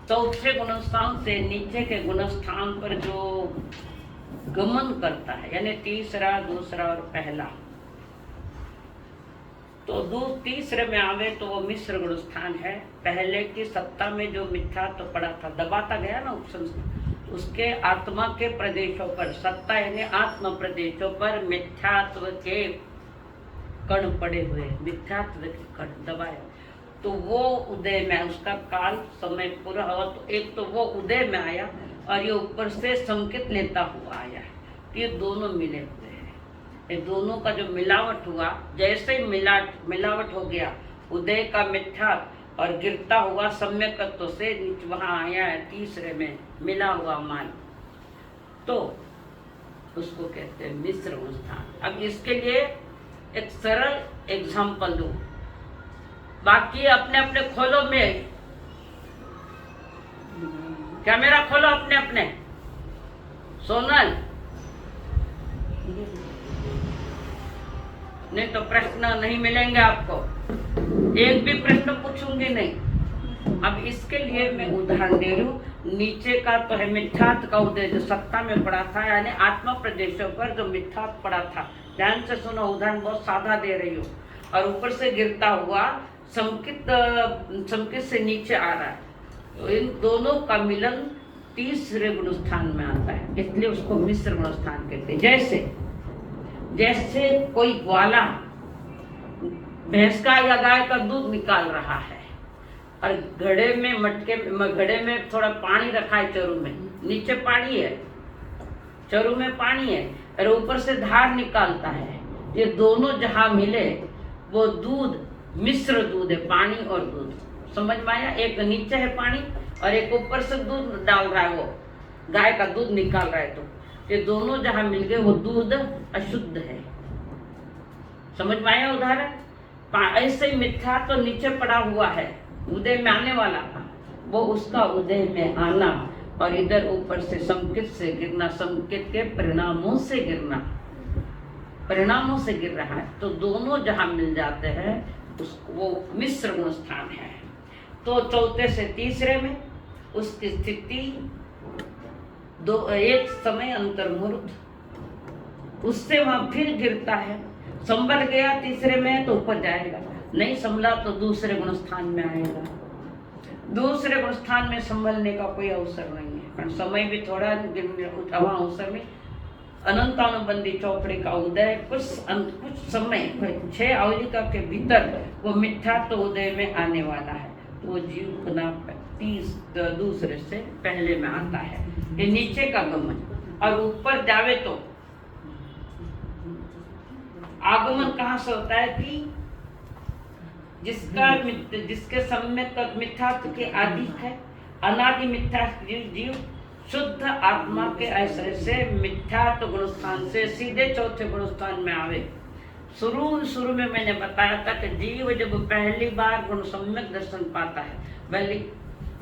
चौथे गुणस्थान से नीचे के गुणस्थान पर जो गमन करता है, यानी तीसरा, दूसरा और पहला, तो तीसरे में आवे तो वो मिश्र गुणस्थान है। पहले की सत्ता में जो मिथ्या तो पड़ा था, दबाता गया ना उसके आत्मा के प्रदेशों पर, सत्ता यानी आत्म प्रदेशों पर मिथ्यात्व के कण पड़े हुए, मिथ्यात्व के कण दबाए, तो वो उदय में, उसका काल समय पूरा हुआ तो एक तो वो उदय में आया और ये ऊपर से संकेत लेता हुआ आया है। तो ये दोनों मिले हुए हैं, ये दोनों का जो मिलावट हुआ, जैसे ही मिलावट हो गया उदय का मिथ्या और गिरता हुआ सम्यकत्व से वहां आया है तीसरे में मिला हुआ माल, तो उसको कहते हैं मिश्र गुणस्थान। अब इसके लिए एक सरल एग्जाम्पल दूं, बाकी अपने अपने खोलो में, कैमरा खोलो अपने अपने। सोनल, नहीं तो प्रश्न नहीं मिलेंगे आपको, एक भी प्रश्न पूछूंगी नहीं। अब इसके लिए मैं उदाहरण दे रही हूँ। नीचे का तो है मिथ्यात्व का उदय, जो सत्ता में पड़ा था, यानी आत्मा प्रदेशों पर जो मिथ्यात्व पड़ा था। ध्यान से सुनो, उदाहरण बहुत सादा दे रही हूँ। और ऊपर से गिरता हुआ संकित से नीचे आ रहा है, तो इन दोनों का मिलन तीसरे गुणस्थान में आता है, इसलिए उसको मिश्र गुणस्थान कहते हैं। जैसे कोई ग्वाला भैंस का या गाय का दूध निकाल रहा है और घड़े में थोड़ा पानी रखा है, चरू में नीचे पानी है, चरू में पानी है और ऊपर से धार निकालता है। ये दोनों जहां मिले वो दूध मिश्र दूध है, पानी और दूध, समझ में आया? एक नीचे है पानी और एक ऊपर से दूध डाल रहा है, वो गाय का दूध निकाल रहा है, तो ये दोनों जहां मिल गए वो दूध अशुद्ध है। समझ में आया उदाहरण? ऐसे ही मिथ्या तो नीचे पड़ा हुआ है, उदय में आने वाला था, वो उसका उदय में आना और इधर ऊपर से संकेत से गिरना, संकेत के परिणामों से गिरना, परिणामों से गिर रहा है, तो दोनों जहां मिल जाते हैं वो मिश्र गुणस्थान है। तो चौथे से तीसरे में उसकी स्थिति एक समय अंतर्मुहूर्त, उससे वहां फिर गिरता है, संभल गया तीसरे में तो ऊपर जाएगा, नहीं संभला तो दूसरे गुणस्थान में आएगा। दूसरे गुणस्थान में संभलने का कोई अवसर नहीं है, कारण समय भी थोड़ा वहां अवसर में अनंतानुबंधी चौकड़ी का उदय कुछ समय 6 अवलिका के भीतर वो मिथ्या तो उदय में आने वाला है, तो वो जीव पुनः दूसरे से पहले में आता है। ये नीचे का गमन, और ऊपर जावे तो आगमन कहाँ से होता है कि जिसके सम्यक मिथ्यात्व के आदि है, अनादि मिथ्या जीव शुद्ध आत्मा के ऐसे से मिथ्यात्व गुणस्थान से सीधे चौथे गुणस्थान में आवे। शुरू में मैंने बताया था कि जीव जब पहली बार गुण सम्यक दर्शन पाता है, पहले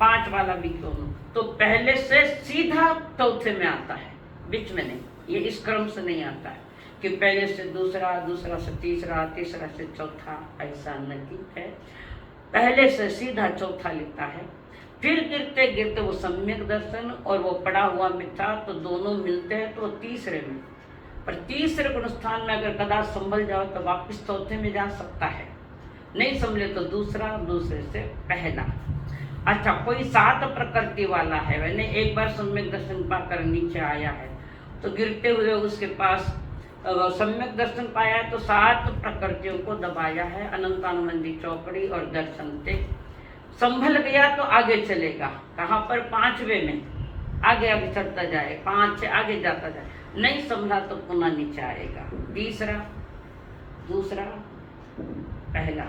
5 वाला भी क्यों, तो पहले से सीधा चौथे में आता है, बीच में नहीं, ये इस क्रम से नहीं आता है कि पहले से दूसरा, दूसरा से तीसरा, तीसरा से चौथा, ऐसा नहीं है। पहले से सीधा चौथा लिखता है, फिर गिरते गिरते वो सम्यक दर्शन और वो पड़ा हुआ मिथ्या, तो दोनों मिलते हैं तो तीसरे में। पर तीसरे गुणस्थान में अगर कदाच संभल जाओ तो वापस चौथे में जा सकता है, नहीं संभले तो दूसरा, दूसरे से पहला। अच्छा, कोई 7 प्रकृति वाला है, मैंने एक बार सम्यक दर्शन पाकर नीचे आया है, तो गिरते हुए उसके पास सम्यक दर्शन पाया है, तो 7 प्रकृतियों को दबाया है, अनंतानुबंधी चौकड़ी और दर्शन से संभल गया तो आगे चलेगा। कहाँ पर? 5वें में आगे आगे चलता जाए, 5 से आगे जाता जाए, नहीं संभला तो पुनः नीचे आएगा। तीसरा, दूसरा, पहला,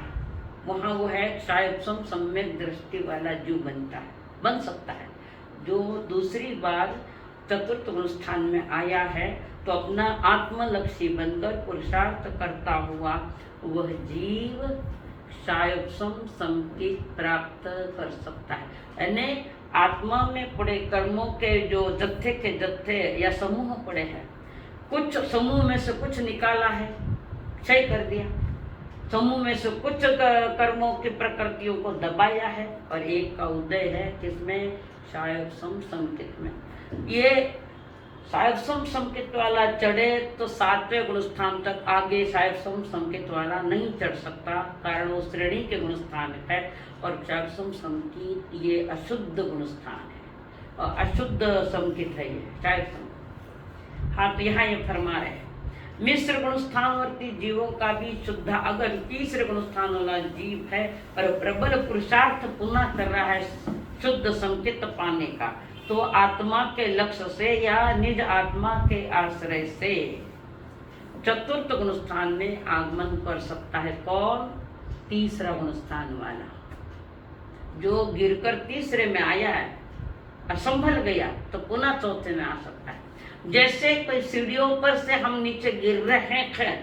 वहाँ वो है शायद सम्यक दृष्टि वाला जीव बनता है, बन सकता है, जो दूसरी बार चतुर्थ गुणस्थान में आया है, तो अपना आत्मलक्ष्य बनकर पुरुषार्थ करता हुआ वह जीव शायद संकेत प्राप्त कर सकता है। यानी आत्मा में पड़े कर्मों के जो जत्थे के जत्थे या समूह पड़े हैं, कुछ समूह में से कुछ निकाला है, क्षय कर दिया, समूह में से कुछ कर्मों की प्रकृतियों को दबाया है और एक का उदय है किसमें, शायद सम संकेत में। ये शायद सम संकेत वाला चढ़े तो 7वें गुण स्थान तक, आगे शायद सम संकेत वाला नहीं चढ़ सकता, कारण वो श्रेणी के गुण स्थान है और शायद सम संकेत ये अशुद्ध गुण स्थान है और अशुद्ध संकेत है ये शायद सम। हाँ, तो यहाँ ये फरमा रहे हैं मिश्र गुण स्थानवर्ती जीवों का भी शुद्ध, अगर तीसरे गुण स्थान वाला जीव है और प्रबल पुरुषार्थ पुनः कर रहा है शुद्ध संकेत पाने का, तो आत्मा के लक्ष्य से या निज आत्मा के आश्रय से चतुर्थ गुण स्थान में आगमन कर सकता है। कौन, तीसरा गुण स्थान वाला जो गिरकर तीसरे में आया है और संभल गया तो पुनः चौथे में आ सकता है। जैसे कोई सीढ़ियों पर से हम नीचे गिर रहे हैं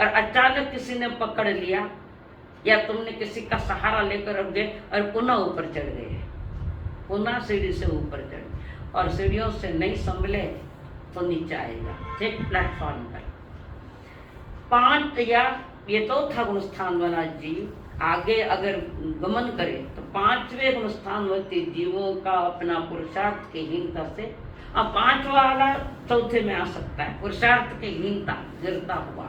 और अचानक किसी ने पकड़ लिया या तुमने किसी का सहारा लेकर रख गए और पुनः ऊपर चढ़ गए, पुनः सीढ़ी से ऊपर चढ़ और सीढ़ियों से नहीं संभले तो नीचे आएगा, ठीक प्लेटफॉर्म पर। 5 या ये चौथा गुण स्थान वाला जीव आगे अगर गमन करे तो 5वें गुण स्थान वाले जीवों का अपना पुरुषार्थ की हीनता से, अब 5 वाला चौथे में आ सकता है, पुरुषार्थ की हीनता गिरता हुआ,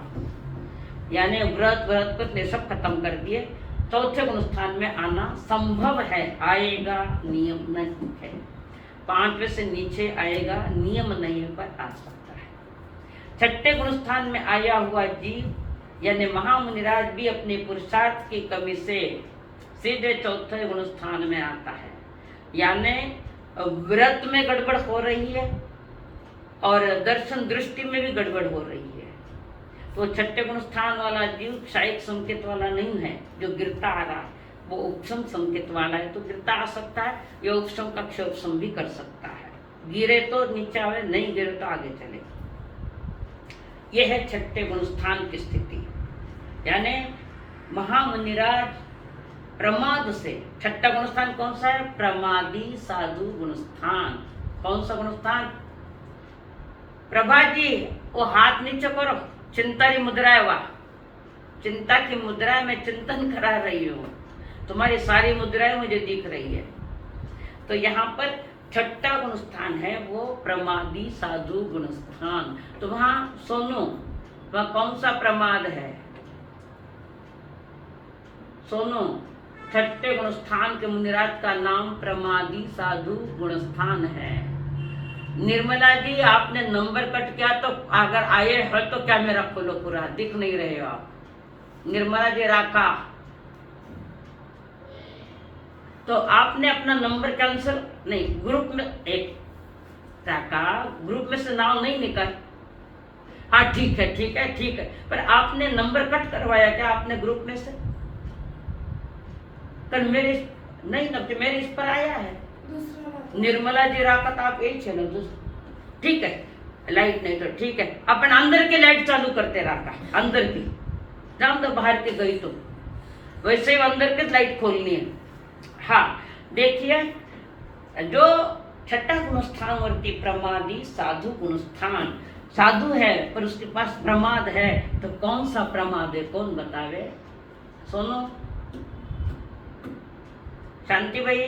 यानी व्रत कर सब खत्म कर दिए, चौथे गुण स्थान में आना संभव है, आएगा, नियम नहीं है। 5वें से नीचे आएगा, नियम नहीं पर आ सकता है। 6ठे गुण स्थान में आया हुआ जीव यानी महामुनिराज भी अपने पुरुषार्थ की कमी से सीधे चौथे गुण स्थान में आता है, यानी व्रत में गड़बड़ हो रही है और दर्शन दृष्टि में भी गड़बड़ हो रही है, तो 6ठे गुण स्थान वाला जीव क्षयिक संकेत वाला नहीं है जो गिरता आ रहा है, वो उपशम संकेत वाला है, तो गिरता आ सकता है, ये उपशम का क्षोपशम भी कर सकता है, गिरे तो नीचे आवे, नहीं गिरे तो आगे चले। यह है 6ठे गुण स्थान की स्थिति, यानी महामुनिराज प्रमाद से, 6ठा गुण स्थान कौन सा है, प्रमादी साधु गुण स्थान। कौन सा गुण स्थान, प्रभा जी वो हाथ नीचे करो, चिंता की मुद्रा है, वाह चिंता की मुद्रा में चिंतन करा रही हूँ, तुम्हारी सारी मुद्राएं मुझे दिख रही है। तो यहाँ पर 6ठा गुण स्थान है वो प्रमादी साधु गुण स्थान। तो वहाँ सोनो, वहाँ कौन सा प्रमाद है, सोनो 6ठे गुण स्थान के मुनिराज का नाम प्रमादी साधु गुण स्थान है। निर्मला जी आपने नंबर कट किया तो अगर आए हो तो क्या मेरा खोलो पूरा, दिख नहीं रहे हो आप, निर्मला जी राका, तो आपने अपना नंबर कैंसिल नहीं, ग्रुप में एक राका ग्रुप में से नाम नहीं निकल, हाँ ठीक है ठीक है ठीक है, पर आपने नंबर कट करवाया क्या आपने ग्रुप में से, तो मेरे नहीं ना, मेरे इस पर आया है निर्मला जी राकत, आप यही चलो ठीक है, लाइट नहीं तो ठीक है, अपन अंदर की लाइट चालू करते रहा, अंदर की जान तो बाहर की गई तो वैसे ही अंदर की लाइट खोलनी है। हाँ देखिए, जो 6ठा गुण स्थान वर्ती प्रमादी साधु गुण स्थान, साधु है पर उसके पास प्रमाद है, तो कौन सा प्रमाद है, कौन बतावे, सुनो शांति भाई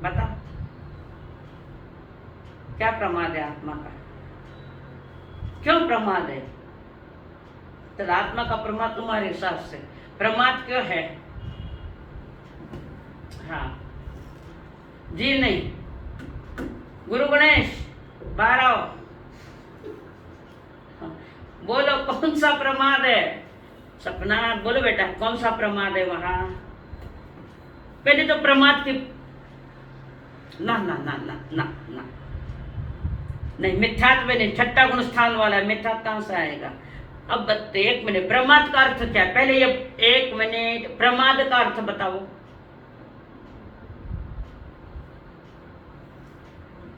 बता, क्या प्रमाद है आत्मा का, क्यों प्रमाद है, तो आत्मा का प्रमाद तुम्हारे हिसाब से प्रमाद क्यों है, हाँ जी नहीं, गुरु गणेश बाहर आओ, बोलो कौन सा प्रमाद है, सपना बोलो बेटा कौन सा प्रमाद है वहां, पहले तो प्रमाद की ना ना ना ना ना ना नहीं, मिथ्यात्व में नहीं, 6ठा गुण स्थान वाला मिथ्यात्व कहां से आएगा। अब बता, 1 मिनट, प्रमाद का अर्थ क्या है, पहले ये 1 मिनट प्रमाद का अर्थ बताओ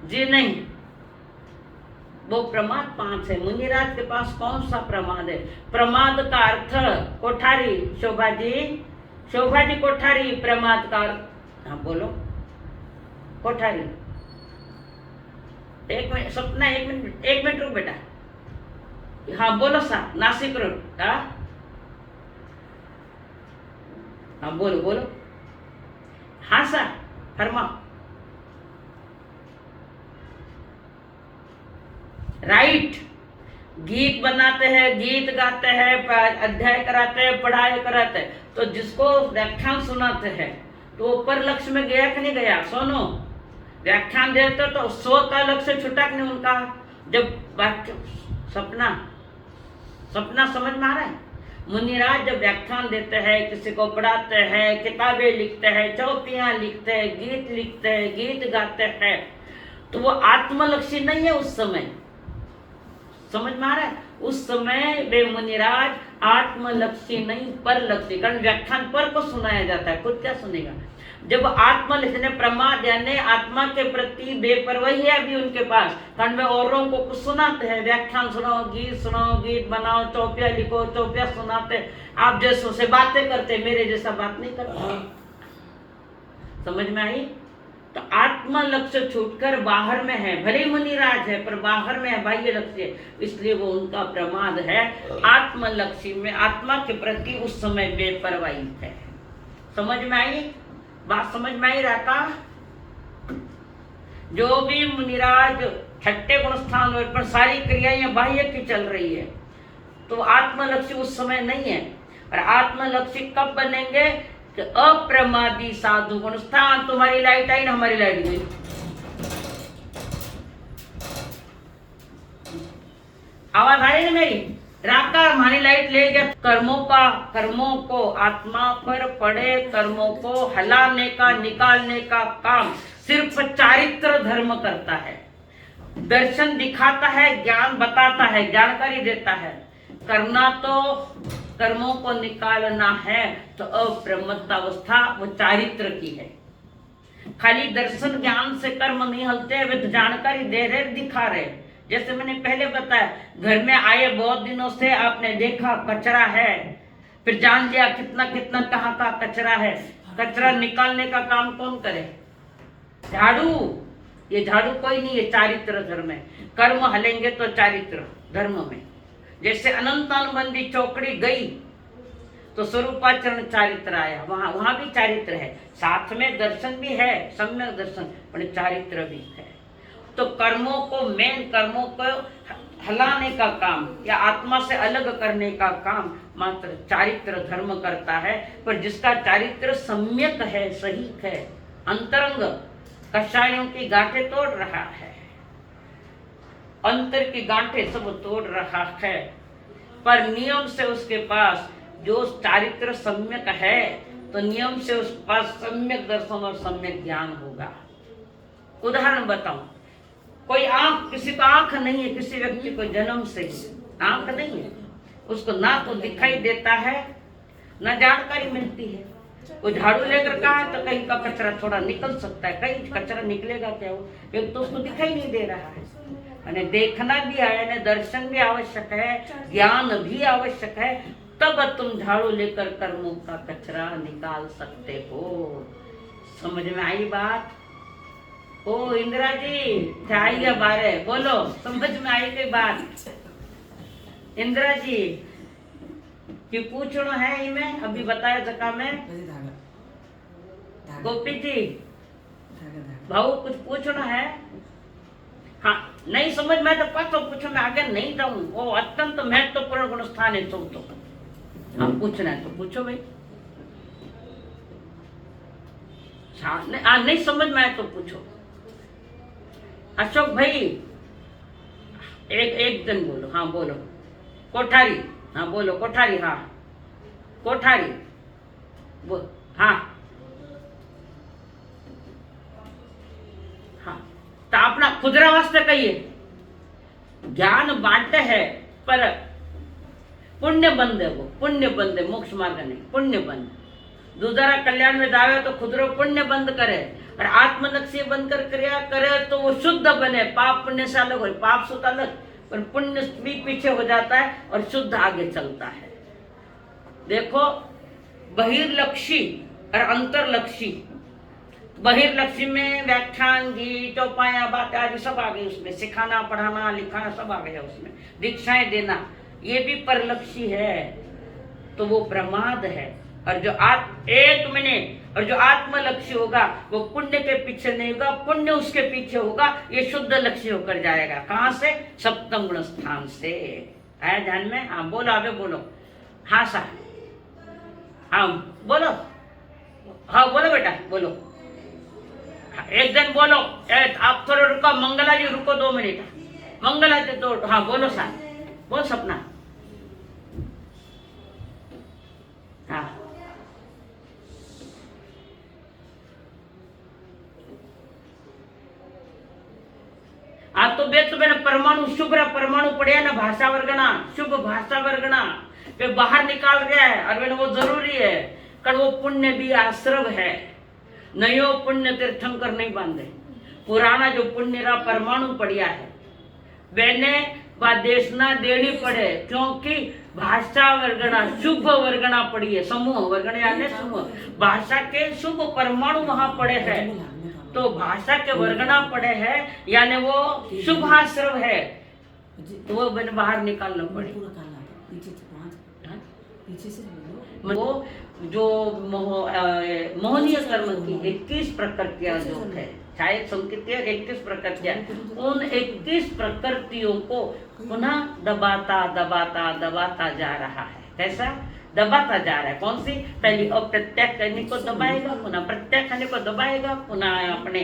जी नहीं, वो प्रमाद 5 है, मुनिराज के पास कौन सा प्रमाद है, प्रमाद का अर्थ कोठारी, शोभा जी कोठारी, प्रमाद का अर्थ, हाँ बोलो कोठारी, 1 मिनट सपना, 1 मिनट रुक बेटा, हाँ बोलो सा, नासिक रोड, हाँ हाँ बोलो बोलो। हाँ सर फरमा। राइट। गीत बनाते हैं, गीत गाते हैं, अध्याय कराते हैं, पढ़ाई कराते हैं, तो जिसको व्याख्यान सुनाते हैं तो वो पर लक्ष्य में गया कि नहीं गया? सोनो, व्याख्यान देते तो सो का लक्ष्य छुटा कि नहीं उनका? जब वाक्य सपना सपना समझ में आ रहा है? मुनिराज जब व्याख्यान देते हैं, किसी को पढ़ाते हैं, किताबें लिखते हैं, चौपियां लिखते हैं, गीत लिखते हैं, गीत गाते हैं, तो वो आत्मलक्ष्य नहीं है उस समय। समझ में आ रहा है? उस समय वे मुनिराज आत्मलक्ष्य नहीं परलक्ष्य, कारण व्याख्यान पर को सुनाया जाता है, खुद क्या सुनेगा? जब आत्मलक्ष्य प्रमाद यानी आत्मा के प्रति बेपरवाही है अभी उनके पास, कारण वे औरों को कुछ सुनाते हैं, व्याख्यान सुनाओ, गीत बनाओ, चौपिया लिखो, चौपिया सुनाते, आप जैसों से बातें करते, मेरे जैसा बात नहीं करते। समझ में आई? तो आत्म लक्ष्य छूटकर बाहर में है, भले मुनिराज है पर बाहर में है, बाह्य लक्ष्य, इसलिए वो उनका प्रमाद है। आत्म लक्ष्य में आत्मा के प्रति उस समय बेपरवाही है। समझ में आई बात? समझ में आई राका? जो भी मुनिराज छठे गुण स्थान पर सारी क्रियाएं बाह्य की चल रही है, तो आत्म लक्ष्य उस समय नहीं है। और आत्म लक्ष्य कब बनेंगे? कि अप्रमादी साधु गुण स्थान। तुम्हारी लाइट आई ना, हमारी लाइट गई। आवाज आ रही है मेरी? राका हमारी लाइट ले गया। कर्मों को आत्मा पर पड़े कर्मों को हलाने का, निकालने का काम सिर्फ चारित्र धर्म करता है। दर्शन दिखाता है, ज्ञान बताता है, जानकारी देता है। करना तो कर्मों को निकालना है, तो अप्रमत्तावस्था वो चारित्र की है। खाली दर्शन ज्ञान से कर्म नहीं हलते, वे तो जानकारी दे रहे, दिखा रहे। जैसे मैंने पहले बताया, घर में आए बहुत दिनों से आपने देखा कचरा है, फिर जान लिया कितना कितना कहाँ का कचरा है। कचरा निकालने का काम कौन करे? झाड़ू। ये झाड़ू कोई नहीं, ये चारित्र धर्म है। कर्म हलेंगे तो चारित्र धर्म में। जैसे अनंतानुबंधी चौकड़ी गई तो स्वरूपाचरण चारित्र आया, वहां भी चारित्र है, साथ में दर्शन भी है, सम्यक दर्शन, पर चारित्र भी है। तो कर्मों को, मेन कर्मों को हलाने का काम या आत्मा से अलग करने का काम मात्र चारित्र धर्म करता है। पर जिसका चारित्र सम्यक है, सही है, अंतरंग कषायों की गांठें तोड़ रहा है, अंतर की गांठें सब तोड़ रहा है, पर नियम से उसके पास जो चारित्र सम्यक है, तो नियम से उसके पास सम्यक दर्शन और सम्यक ज्ञान होगा। उदाहरण बताऊं, कोई आंख, किसी को आंख नहीं है, किसी व्यक्ति को जन्म से ही आंख नहीं है, उसको ना तो दिखाई देता है ना जानकारी मिलती है। वो झाड़ू लेकर कहा है तो कहीं का कचरा थोड़ा निकल सकता है, कहीं कचरा निकलेगा क्या? वो एक तो उसको दिखाई नहीं दे रहा है। यानी देखना भी है, दर्शन भी आवश्यक है, ज्ञान भी आवश्यक है, तब तुम झाड़ू लेकर कर्मों का कचरा निकाल सकते हो। समझ में आई बात? ओ इंदिरा जी आई बारे बोलो, समझ में आई कोई बात? इंदिरा जी कि पूछना है इमें अभी बताया जका में। गोपी जी भाऊ कुछ पूछना है? हाँ नहीं समझ में तो पतो पूछो, मैं आगे नहीं जाऊं, वो अत्यंत महत्वपूर्ण गुण स्थान है। तुम तो हाँ पूछना है तो पूछो भाई। नहीं समझ में आए तो पूछो। अशोक भाई एक दिन बोलो। हाँ बोलो। कोठारी, हाँ बोलो कोठारी। हाँ कोठारी बोल। हाँ हाँ तो अपना खुदरा वास्ते कहिए, ज्ञान बांटे है पर पुण्य बंद है, वो पुण्य बंद है, मोक्ष मार्ग नहीं, पुण्य बंद। दूसरा कल्याण में जावे तो खुदरो पुण्य बंद करे और आत्मलक्ष्य बनकर क्रिया करे तो वो शुद्ध बने। पाप पुण्य से अलग हो, पाप शुद्ध अलग, पर पुण्य भी पीछे हो जाता है और शुद्ध आगे चलता है। देखो बहिर्लक्षी और अंतर्लक्षी। बहिर्लक्षी में व्याख्यान, गीत, चौपाया, बातें आदि सब आ गई उसमें, सिखाना, पढ़ाना, लिखाना सब आ गया उसमें, दीक्षाएं देना, ये भी परलक्षी है। तो वो प्रमाद है। और जो एक मिनट, और जो आत्म लक्ष्य होगा वो पुण्य के पीछे नहीं होगा, पुण्य उसके पीछे होगा, ये शुद्ध लक्ष्य होकर जाएगा। कहाँ से? सप्तम गुण स्थान से। आया ध्यान में? हाँ बोलो, अबे बोलो। हाँ सा, हाँ बोलो, हाँ बोलो बेटा बोलो। हाँ, एक दिन बोलो। आप थोड़ा रुको, मंगला जी रुको 2 मिनट। मंगला जी तो हाँ बोलो सा, बोल सपना। हाँ આ તો બે તો બેન પરમાણુ શુભ परमाणु पड़े ना भाषा वर्गना, शुभ भाषा वर्गना वे बाहर निकाल गया है, और वे वो जरूरी है कारण वो पुण्य भी आश्रव है। नयो पुण्य तीर्थंकर नहीं बांधे, पुराना जो पुण्य रा परमाणु पड़िया है बेने वा देशना देनी पड़े, क्योंकि भाषा वर्गना शुभ वर्गना पड़ी है। समूह वर्गना यानी समूह, भाषा के शुभ परमाणु वहां पड़े हैं, तो भाषा के वर्गना पड़े हैं, यानी वो शुभाश्रव है, तो वो मैंने बाहर निकालना पड़े। वो जो मोहनीय कर्म की 21 प्रकृतियां जो है, शायद संकेतियां 21 प्रकृतियां, उन 21 प्रकृतियों को पुनः दबाता दबाता दबाता जा रहा है। कैसा दबाता जा रहा है? कौन सी? पहली अप्रत्यक्ष करने को दबाएगा, पुनः प्रत्यक्ष करने को दबाएगा, पुनः अपने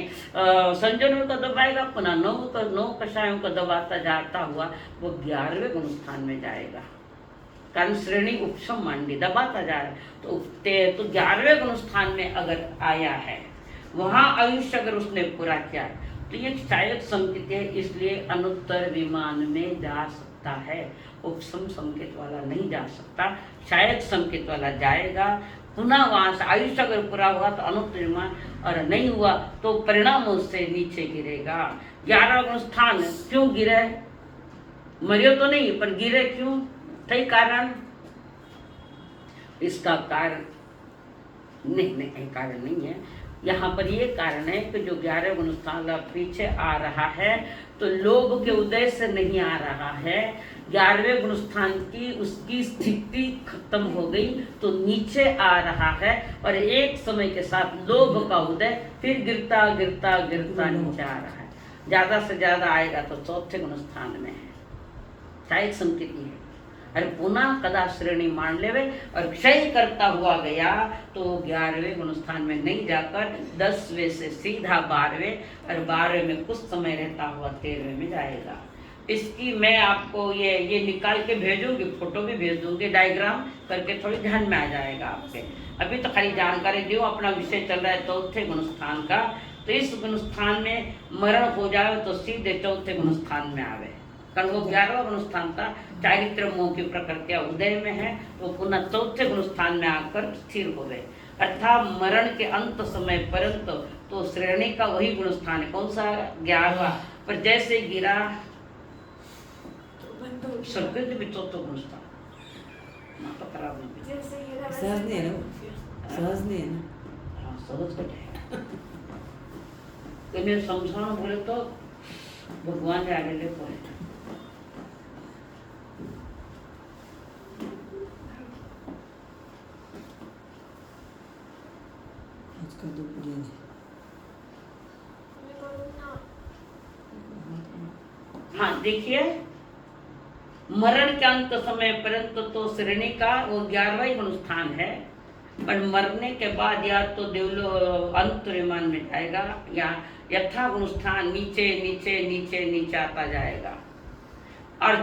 संजनों को दबाएगा, पुनः नौ कषायों को दबाता जाता हुआ वो 11वें गुण स्थान में जाएगा। कारण श्रेणी उपशम मांडी दबाता जा रहा है, तो 11वें गुण स्थान में अगर आया है, वहां आयुष्य अगर उसने पूरा किया तो ये शायद संकेत है, इसलिए अनुत्तर विमान में जा सकता है, उपशम संकेत वाला नहीं जा सकता। शायद संकेत वाला जाएगा, पुनः वहां से आयुष्य अगर पूरा हुआ तो अनुत्तर विमान, और नहीं हुआ तो परिणाम से नीचे गिरेगा। 11वां गुण स्थान क्यों गिरे? मरियो तो नहीं, पर गिरे क्यों? कई कारण, इसका कारण नहीं कारण नहीं है यहाँ पर। ये कारण है कि जो 11 गुण स्थान पीछे आ रहा है तो लोभ के उदय से नहीं आ रहा है। 11वें गुण स्थान की उसकी स्थिति खत्म हो गई तो नीचे आ रहा है, और एक समय के साथ लोभ का उदय फिर गिरता गिरता गिरता नीचे आ रहा है। ज्यादा से ज्यादा आएगा तो 4थे गुण स्थान में है, शायद संकेत है। अरे पुनः कदा श्रेणी मान लेवे और क्षय करता हुआ गया तो 11वें गुण स्थान में नहीं जाकर 10वें से सीधा 12वें, और 12वें में कुछ समय रहता हुआ 13वें में जाएगा। इसकी मैं आपको ये निकाल के भेजूंगी, फोटो भी भेज दूंगी, डायग्राम करके थोड़ी ध्यान में आ जाएगा आपके। अभी तो खाली जानकारी दो, अपना विषय चल रहा है 4थे गुण स्थान का, तो इस गुण स्थान में मरण हो जाए तो सीधे 4थे गुण स्थान में आवे, कारण वो 11वां गुण स्थान था, चारित्र मोह की प्रकृतियां उदय में है, तो पुनः 4थे गुण स्थान में आकर स्थिर हो गए, अर्थात मरण के अंत समय परंतु तो श्रेणी का वही गुण स्थान है। कौन सा? 11वां। पर जैसे गिरा सर्किट भी 4थे गुण स्थान, माता खराब नहीं, सहज नहीं है ना, सहज नहीं है ना। हाँ सहज है। तो मैं समझाना बोले तो भगवान के आगे ले पड़े। उसका दो पुड़िया है। हाँ देखिए, मरण के अंत समय परंतु तो श्रेणी का वो 11वां गुण स्थान है, पर मरने के बाद या तो देवलो अंतरिमान में जाएगा या यथा गुण स्थान नीचे नीचे नीचे नीचे आता जाएगा, और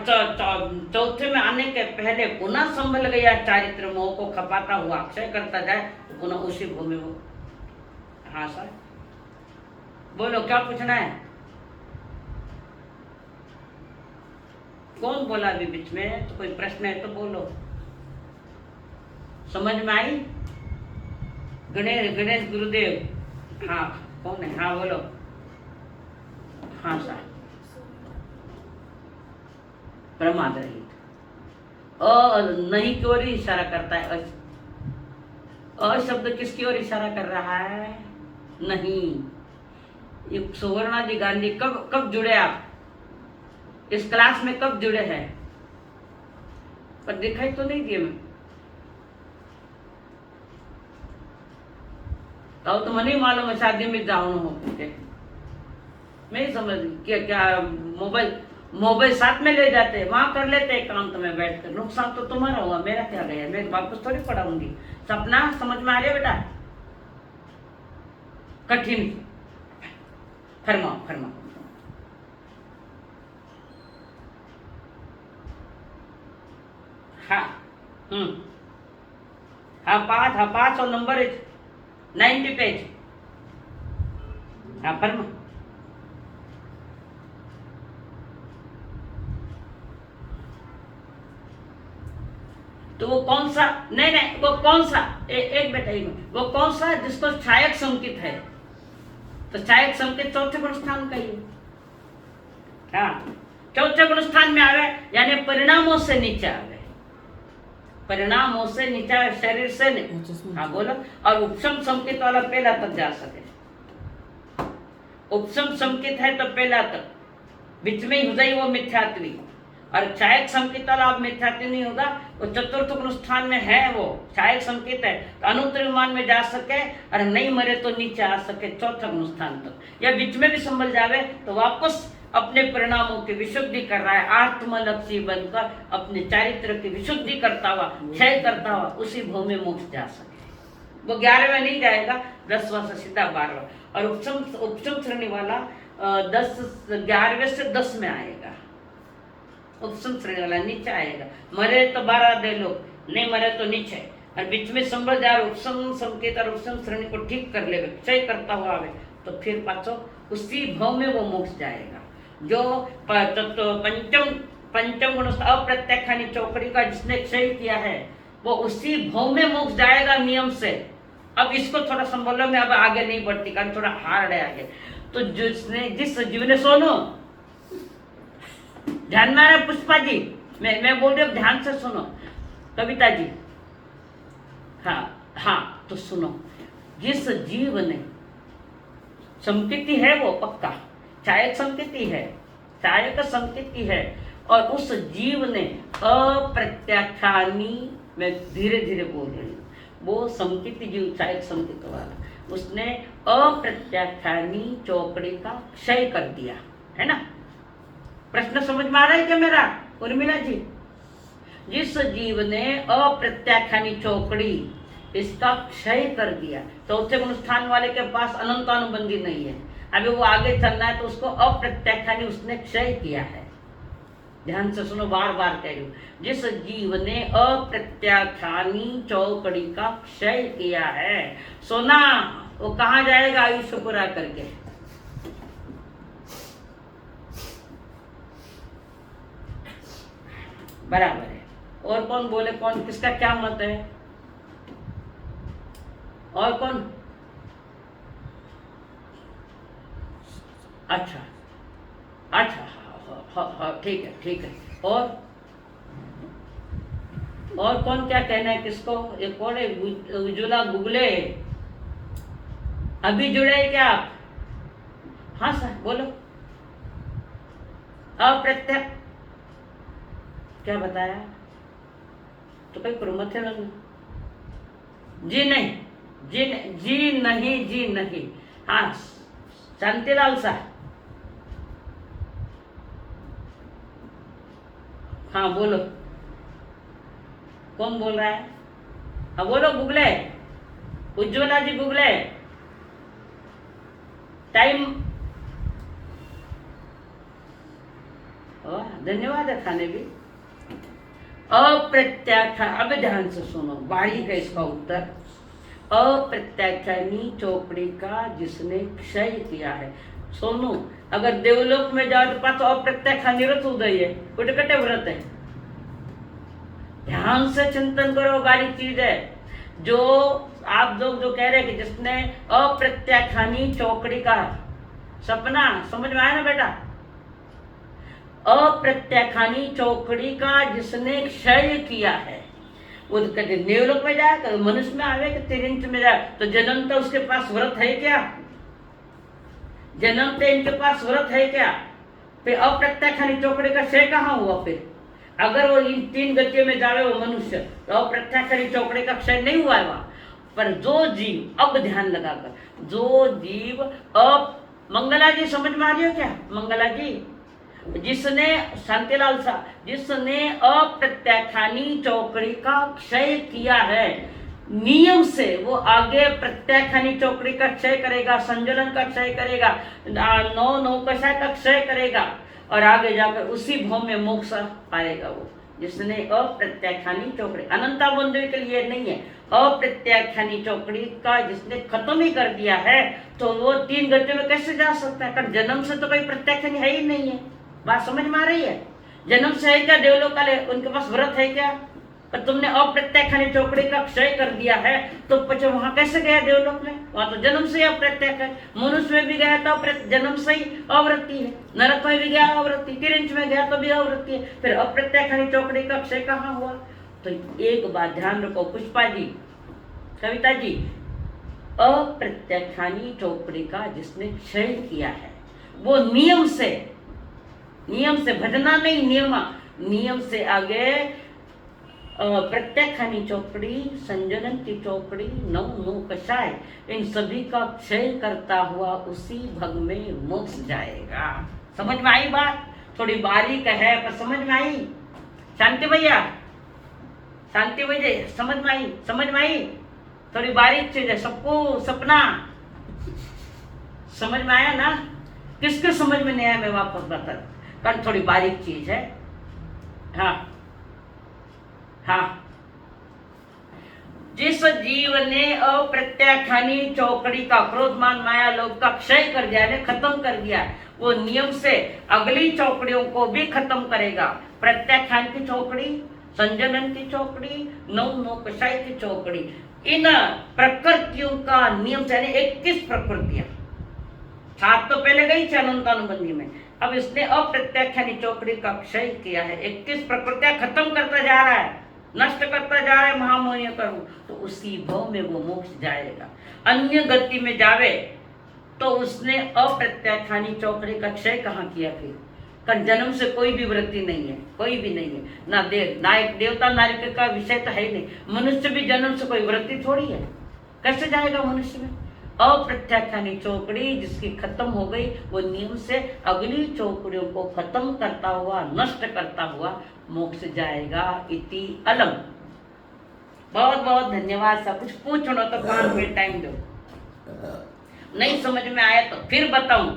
4थे में आने के पहले पुनः संभल गया चारित्र मोह को खपाता हुआ अक्षय करता जाए तो पुनः उसी भूमि में। हाँ सर बोलो, क्या पूछना है? कौन बोला अभी बीच में? तो कोई प्रश्न है तो बोलो। समझ में आई? गणेश गुरुदेव, हाँ कौन है? हाँ बोलो। हाँ सर, प्रमाद रहित नहीं की ओर इशारा करता है। शब्द किसकी ओर इशारा कर रहा है? नहीं। ये सुवर्णा जी गांधी कब जुड़े आप? इस क्लास में कब जुड़े हैं? पर दिखाई तो नहीं दिए मैं। तो મને मालूम है शादी में जाऊँ हो के मैं समझ क्या क्या मोबाइल साथ में ले जाते हैं, वहां कर लेते हैं काम, तो मैं बैठ कर, नुकसान तो तुम्हारा हुआ, मेरा क्या गया, मैं वापस थोड़ी पढ़ाऊंगी। सपना समझ में आ रहा है बेटा? कठिन फरमाओ फरमाओ। हाँ हाँ 5 और नंबर 90 पेज। हाँ फरमा। तो वो कौन सा, नहीं वो कौन सा, एक बेटा एक मिनट, वो कौन सा जिसको सहायक संकेत है? तो सहायक संकेत चौथे गुण स्थान का ही है। हाँ चौथे गुण स्थान में आवे, यानी परिणामों से नीचे आवे, परिणामों से नीचे आवे, शरीर से नहीं। हाँ बोलो। और उपशम संकेत वाला पहला तक जा सके, उपशम संकेत है तो पहला तक, बीच में हृदय वो मिथ्यात्वी, और सहायक संकेत वाला अब मिथ्यात्व नहीं होगा, वो चतुर्थ गुण स्थान में है, वो सहायक संकेत है तो अनुत्तर विमान में जा सके, और नहीं मरे तो नीचे आ सके चौथा गुण स्थान तक, या बीच में भी संभल जावे तो वापस अपने परिणामों की विशुद्धि कर रहा है, आत्मलक्षी बनकर अपने चारित्र की विशुद्धि करता हुआ, क्षय करता हुआ उसी भव में मोक्ष जा सके। वो 11वें नहीं जाएगा, 10वां से सीधा 12वां, और उपशम श्रेणी वाला 11वें से 10 में आएगा। उपशम श्रेणी वाला नीचे आएगा, मरे तो 12 दे लो, नहीं मरे तो नीचे, और बीच में संभल जा उपशम संकेत और उपशम श्रेणी को ठीक कर ले, क्षय करता हुआ आवे, तो फिर पाछो उसी भव में वो मोक्ष जाएगा। जो पंचम गुण अप्रत्यक्षानी चौकड़ी का जिसने क्षय किया है, वो उसी भव में मोक्ष जाएगा नियम से। अब इसको थोड़ा संभालो, मैं अब आगे नहीं बढ़ती कारण थोड़ा हार्ड है आगे। तो जिस जीव ने, सुनो ध्यान में आ रहा है पुष्पा जी, मैं बोल रही हूँ ध्यान से सुनो कविता जी। हाँ तो सुनो, जिस जीव ने, संकेती है वो पक्का, सहायक संकेती है, सहायक संकेती है, और उस जीव ने अप्रत्याख्यानी, मैं धीरे धीरे बोल रही हूँ, वो संकेती जीव सहायक संकेत वाला, उसने अप्रत्याख्यानी चौकड़ी का क्षय कर दिया है ना। प्रश्न समझ में आ रहा है क्या मेरा उर्मिला जी? जिस जीव ने अप्रत्याख्यानी चौकड़ी इसका क्षय कर दिया, चौथे गुण स्थान वाले के पास अनंतानुबंधी नहीं है, अभी वो आगे चलना है तो उसको अप्रत्याख्यानी उसने क्षय किया है। ध्यान से सुनो, बार बार कह रही हूं, जिस जीव ने अप्रत्याख्यानी चौकड़ी का क्षय किया है, सोना वो कहाँ जाएगा आयुष्य पूरा करके? बराबर है। और कौन बोले, कौन किसका क्या मत है? और कौन? अच्छा अच्छा हाँ ठीक है। और कौन क्या कहना है किसको? ये कौन है? उज्ज्वला गुगले, अभी जुड़े हैं क्या आप? हाँ सर बोलो। अप्रत्यक्ष क्या बताया? तो कहीं करो मत है। जी नहीं। हाँ शांतिलाल सा, हाँ बोलो, कौन बोल रहा है? हाँ बोलो गुगले, उज्ज्वला जी गुगले। टाइम, धन्यवाद है खाने भी। अप्रत्याख्या, अब ध्यान से सुनो, बारीक है इसका उत्तर। अप्रत्याख्यानी चौकड़ी का जिसने क्षय किया है, सोनू अगर देवलोक में जाओ तो पास अप्रत्याख्यानी रथ उदय है, उठकटे व्रत है। ध्यान से चिंतन करो, बारीक चीज है। जो आप लोग जो कह रहे हैं कि जिसने अप्रत्याख्यानी चौकड़ी का, सपना समझ में आया ना बेटा? अप्रत्याख्यानी चौकड़ी का जिसने क्षय किया है, वो कहते देवलोक में जाए, तो मनुष्य में आवे कि तिरिंच में जाए, तो जन्म तो उसके पास व्रत है क्या? जन्म तो इनके पास व्रत है क्या? फिर अप्रत्याख्यानी चौकड़ी का क्षय कहाँ हुआ? फिर अगर वो इन 3 गतियों में जावे वो मनुष्य, तो अप्रत्याख्यानी चौकड़ी का क्षय नहीं हुआ है वहां। पर जो जीव, अब ध्यान लगाकर, जो जीव मंगला जी समझ में आ रही हो क्या? मंगला जी, जिसने, शांतिलाल साहब, जिसने अप्रत्याख्यानी चौकड़ी का क्षय किया है नियम से, वो आगे प्रत्याख्यानी चौकड़ी का क्षय करेगा, संजलन का क्षय करेगा, नौ कषाय का क्षय करेगा, और आगे जाकर उसी भव में मोक्ष पाएगा। वो जिसने अप्रत्याख्यानी चौकड़ी, अनंता बंधु के लिए नहीं है, अप्रत्याख्यानी चौकड़ी का जिसने खत्म ही कर दिया है, तो वो 3 गतियों में कैसे जा सकता है? कारण जन्म से तो कोई प्रत्याख्यानी है ही नहीं है। बात समझ में आ रही है? जन्म से है क्या देवलोक वाले? उनके पास व्रत है क्या? पर तुमने अप्रत्याख्यानी चौकड़ी का क्षय कर दिया है, तो पचे वहां कैसे गया देवलोक में? वहां तो जन्म से ही अप्रत्याख है। मनुष्य में भी गया तो जन्म से ही अवृत्ति है, नरक में भी गया अवृत्ति, तिरंज में गया तो भी अवृत्ति है, फिर अप्रत्याख्यानी चौकड़ी का क्षय कहाँ हुआ? तो एक बात ध्यान रखो पुष्पा जी, कविता जी, अप्रत्याख्यानी चौकड़ी का जिसने क्षय किया है, वो नियम से भजना नहीं, नियम से आगे प्रत्याख्यानी चौकड़ी, संजनन की चौकड़ी, नौ कषाय, इन सभी का क्षय करता हुआ उसी भग में मोक्ष जाएगा। समझ में आई बात? थोड़ी बारीक है पर समझ में आई। शांति भैया, शांति भैया, समझ में आई? थोड़ी बारीक चीज है, सबको सपना समझ में आया ना? किसके समझ में नहीं आया मैं वापस बता, कारण थोड़ी बारीक चीज है। हाँ, जिस जीव ने अप्रत्याख्यानी चौकड़ी का, क्रोध मान माया लोभ का क्षय कर दिया है, खत्म कर दिया, वो नियम से अगली चौकड़ियों को भी खत्म करेगा। प्रत्याख्यान की चौकड़ी, संजनन की चौकड़ी, नौ कषाय की चौकड़ी, इन प्रकृतियों का नियम से, 21 प्रकृतियां, 7 तो पहले गई थी अनंतानुबंधी में, अब इसने अप्रत्याख्यानी चौकड़ी का क्षय किया है, 21 प्रकृतियां खत्म करता जा रहा है, नष्ट करता जा रहा है महामोहियों का रूप, तो उसी भव में वो मोक्ष जाएगा। अन्य गति में जावे तो उसने अप्रत्याख्यानी चौकड़ी का क्षय कहाँ किया? फिर कारण जन्म से कोई भी वृत्ति नहीं है, कोई भी नहीं है, ना देवता नारिक का विषय तो है ही नहीं। मनुष्य भी जन्म से कोई वृत्ति थोड़ी है, कैसे जाएगा मनुष्य में? अप्रत्याख्यानी चौकड़ी जिसकी खत्म हो गई, वो नियम से अगली चौकड़ियों को खत्म करता हुआ, नष्ट करता हुआ मोक्ष जाएगा। इति अलम। बहुत बहुत धन्यवाद। सब कुछ पूछो तो 5 मिनट टाइम दो, नहीं समझ में आया तो फिर बताऊं।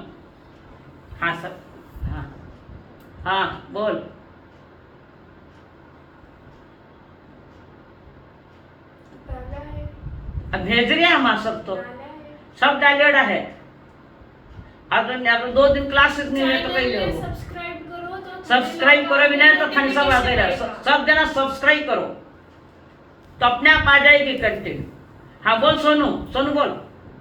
हाँ सर, हाँ बोल। अब भेज रहे हमारा सब डालेड़ा है। अगर 2 दिन क्लासेस नहीं हुए तो कहीं लो, सब्सक्राइब करो भी नहीं तो खाली सब आ गए, सब जना सब्सक्राइब करो तो अपने आप आ जाएगी कंटेंट। हाँ बोल सोनू बोल।